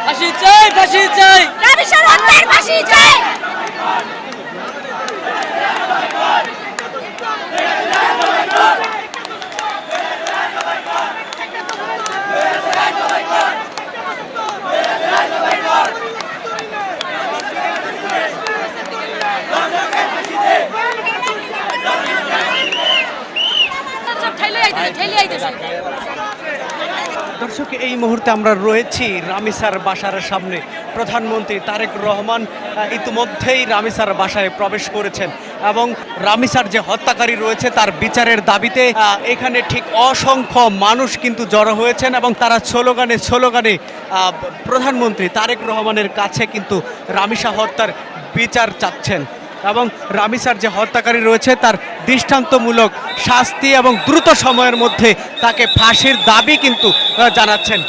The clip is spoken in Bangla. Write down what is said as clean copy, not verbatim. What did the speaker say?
ফাঁসি চাই, ফাঁসি চাই, রামেশ্বর হত্যার ফাঁসি চাই। দর্শক, এই মুহূর্তে আমরা রয়েছি রামিসার বাসার সামনে। প্রধানমন্ত্রী তারেক রহমান ইতিমধ্যেই রামিসার বাসায় প্রবেশ করেছেন এবং রামিসার যে হত্যাকারী রয়েছে তার বিচারের দাবিতে এখানে ঠিক অসংখ্য মানুষ কিন্তু জড়ো হয়েছেন এবং তারা স্লোগানে প্রধানমন্ত্রী তারেক রহমানের কাছে কিন্তু রামিসা হত্যার বিচার চাচ্ছেন এবং রামিসার যে হত্যাকারী রয়েছে তার দৃষ্টান্তমূলক শাস্তি এবং দ্রুত সময়ের মধ্যে তাকে ফাঁসির দাবি কিন্তু জানাচ্ছেন।